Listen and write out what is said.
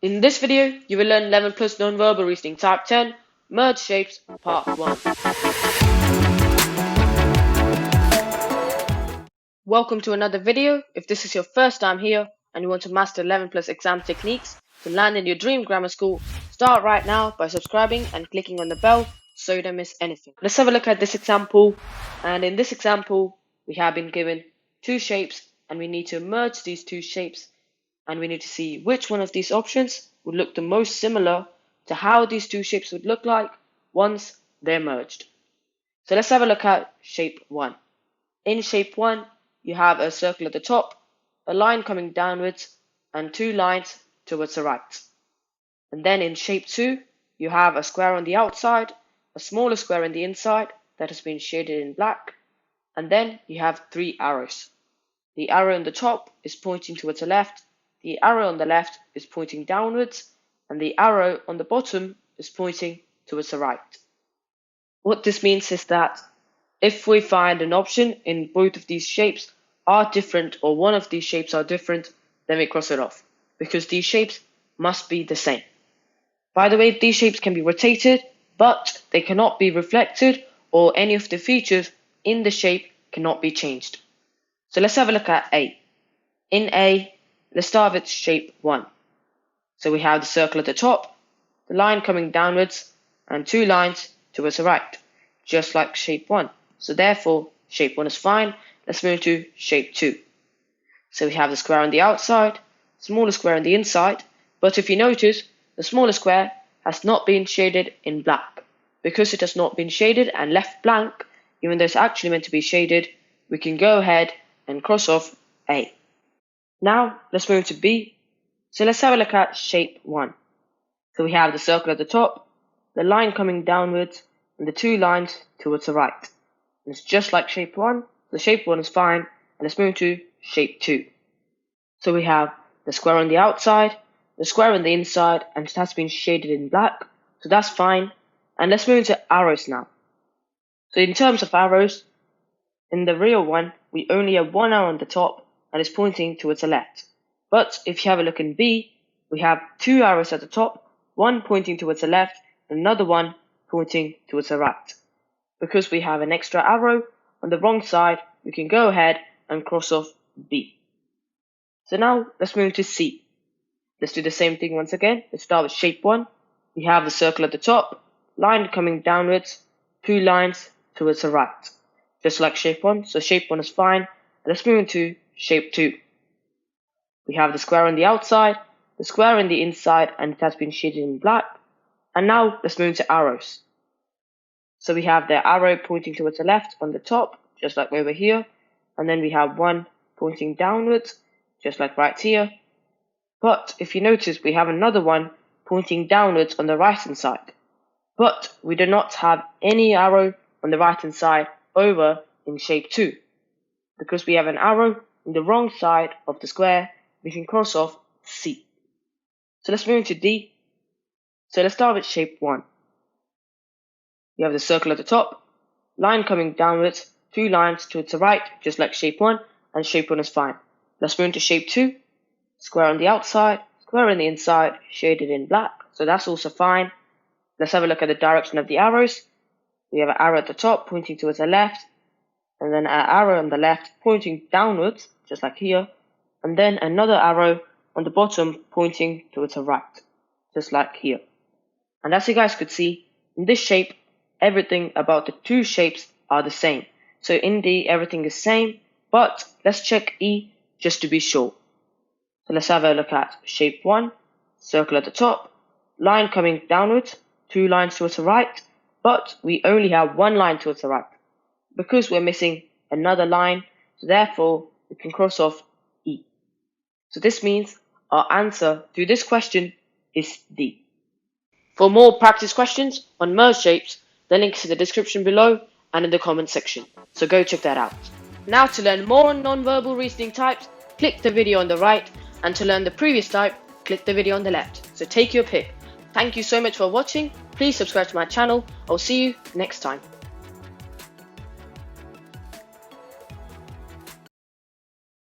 In this video, you will learn 11 plus nonverbal reasoning type 10, merge shapes, part 1. Welcome to another video. If this is your first time here and you want to master 11 plus exam techniques to land in your dream grammar school, start right now by subscribing and clicking on the bell so you don't miss anything. Let's have a look at this example, and in this example we have been given two shapes and we need to merge these two shapes, and we need to see which one of these options would look the most similar to how these two shapes would look like once they're merged. So let's have a look at shape 1. In shape 1, you have a circle at the top, a line coming downwards, and two lines towards the right. And then in shape 2, you have a square on the outside, a smaller square on the inside that has been shaded in black, and then you have three arrows. The arrow on the top is pointing towards the left, the arrow on the left is pointing downwards, and the arrow on the bottom is pointing towards the right. What this means is that if we find an option in both of these shapes are different, or one of these shapes are different, then we cross it off, because these shapes must be the same. By the way, these shapes can be rotated, but they cannot be reflected, or any of the features in the shape cannot be changed. So let's have a look at A. In A, let's start with shape 1. So we have the circle at the top, the line coming downwards, and two lines towards the right, just like shape 1. So therefore, shape 1 is fine. Let's move to shape 2. So we have the square on the outside, smaller square on the inside, but if you notice, the smaller square has not been shaded in black. Because it has not been shaded and left blank, even though it's actually meant to be shaded, we can go ahead and cross off A. Now, let's move to B. So let's have a look at shape 1. So we have the circle at the top, the line coming downwards, and the two lines towards the right. And it's just like shape 1, so shape 1 is fine, and let's move to shape 2. So we have the square on the outside, the square on the inside, and it has been shaded in black, so that's fine. And let's move into arrows now. So in terms of arrows, in the real one, we only have one arrow on the top, and it's pointing towards the left. But if you have a look in B, we have two arrows at the top, one pointing towards the left, and another one pointing towards the right. Because we have an extra arrow on the wrong side, we can go ahead and cross off B. So now let's move to C. Let's do the same thing once again. Let's start with shape 1. We have the circle at the top, line coming downwards, two lines towards the right, just like shape 1. So shape 1 is fine. Let's move into shape 2. We have the square on the outside, the square on the inside, and it has been shaded in black. And now let's move to arrows. So we have the arrow pointing towards the left on the top, just like over here. And then we have one pointing downwards, just like right here. But if you notice, we have another one pointing downwards on the right hand side. But we do not have any arrow on the right hand side over in shape 2. Because we have an arrow on the wrong side of the square, we can cross off C. So let's move to D. So let's start with shape 1. We have the circle at the top, line coming downwards, two lines towards the right, just like shape 1, and shape 1 is fine. Let's move to shape 2. Square on the outside, square on the inside, shaded in black, so that's also fine. Let's have a look at the direction of the arrows. We have an arrow at the top pointing towards the left, and then an arrow on the left pointing downwards, just like here, and then another arrow on the bottom pointing towards the right, just like here. And as you guys could see, in this shape, everything about the two shapes are the same. So in D, everything is same, but let's check E just to be sure. So let's have a look at shape 1, circle at the top, line coming downwards, two lines towards the right, but we only have one line towards the right. Because we're missing another line, so therefore we can cross off E. So this means our answer to this question is D. For more practice questions on merged shapes, the link is in the description below and in the comment section, so go check that out. Now to learn more on non-verbal reasoning types, click the video on the right, and to learn the previous type, click the video on the left. So take your pick. Thank you so much for watching. Please subscribe to my channel. I'll see you next time.